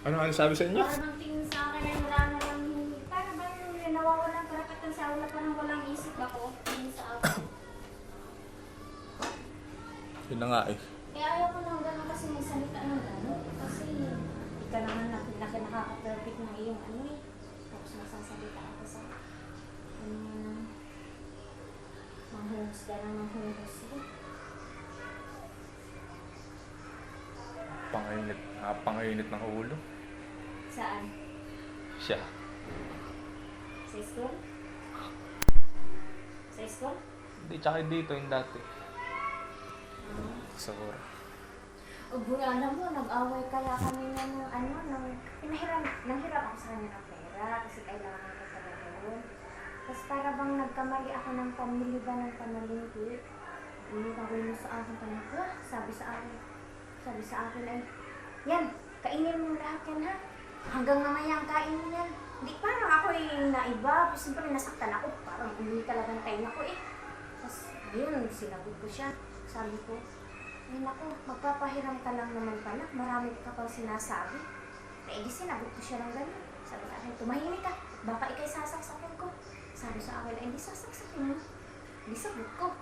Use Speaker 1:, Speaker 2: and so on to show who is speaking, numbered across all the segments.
Speaker 1: Ano sabi sa inyo?
Speaker 2: Para bang tingin sa akin ay wala na lang, para bang nawawalan karapatan sa wala pa nang walang isip ako. Tingin sa akin.
Speaker 1: Yun na nga eh.
Speaker 2: Kaya ayaw ko nang gano'n kasi may salita ng gano'n. Kasi ikaw naman nakaka-perfect ng iyong ano eh. Tapos masasalita ako sa manghusga ng manghusga.
Speaker 1: Panginit ng ulo.
Speaker 2: Saan?
Speaker 1: Siya.
Speaker 2: Sa school? Sa school?
Speaker 1: Hindi, tsaka dito yung dati. Sa ora.
Speaker 2: O alam mo, nag-away kaya kami ng nanghiram ako sa kanya ng pera kasi kailangan ko talaga yun. Tapos para bang nagkamali ako ng pamili ba ng pamalingki. Gawin mo sa akin tanong ko, sabi sa akin ay, yan, kainin mo lahat yan ha. Hanggang mamaya ang kain mo yan. Hindi, parang ako naiba. Siyempre nasaktan ako. Parang hindi talagang time ako eh. Tapos, yun, sinagot ko siya. Sabi ko, ay naku, magpapahiram ka lang naman pala. Marami ka pang sinasabi. Eh, di sinagot ko siya ng gano'n. Sabi sa akin, tumahimik ka. Baka ikay sasaksakin ko. Sabi sa akin, eh, di sasaksakin mo. Di sagot ko.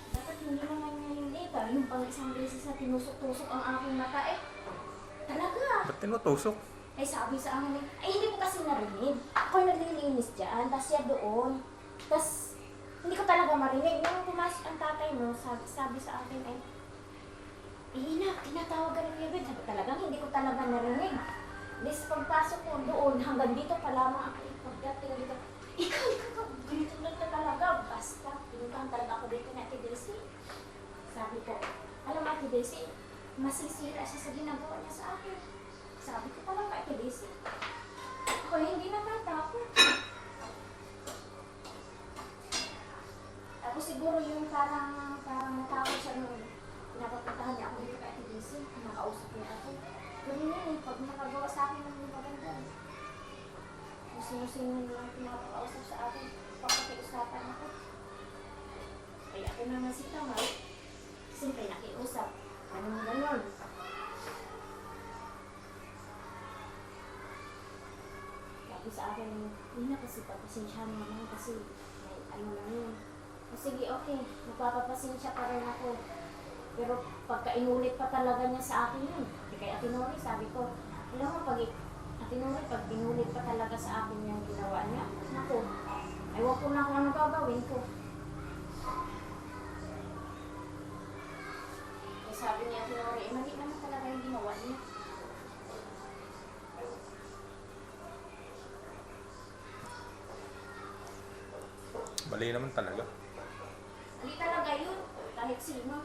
Speaker 2: Dapat hindi naman niya yung data. Yung pang isang beses na tinusok-tusok ang aking mata eh. Talaga.
Speaker 1: Ba't tinutusok?
Speaker 2: Ay sabi sa akin, ay hindi ko kasi narinig. Ako'y naglilinis dyan, tas siya doon. Tas hindi ko talaga marinig. Nung pumasok ang tatay mo, sabi sa akin ay, Ina, tinatawag ka ng David. Sabi talagang hindi ko talaga narinig. This pagpasok ko doon, hanggang dito pa lamang ako ipagdating dito. Ikaw, dito na talaga. Basta, pinuntahan talaga ako dito ni Ate Daisy. Sabi ko, alam mo Ate Daisy, masisira siya sa ginagawa niya sa akin. Sabi ko pala kay Ate Daisy. Ako hindi natatakot. Tapos siguro yung parang natakot siya nung pinapapuntahan niya ako dito kay Ate Daisy. Nakausap niya ako. Ganun yun eh, pag nakagawa sa akin ng hindi maganda. Kung sino-sino lang pinapakausap sa akin, papakiusapan ako. Kaya ako naman si Tamay, siyempre nakiusap. Anong ganon? Sabi sa akin, hindi na kasi papasensya naman kasi may ano lang yun. O sige, okay, magpapapasensya pa rin ako. Pero pagka inulit pa talaga niya sa akin yun, kay Ate Nori, sabi ko, alam mo, Ate Nori, pag inulit pa talaga sa akin yung ginawa niya, naku, ayaw ko na kung ano gagawin ko. Sabi niya, Tinori, mali naman talaga yung ginawa niya.
Speaker 1: Mali naman talaga.
Speaker 2: Mali talaga yun, kahit sino.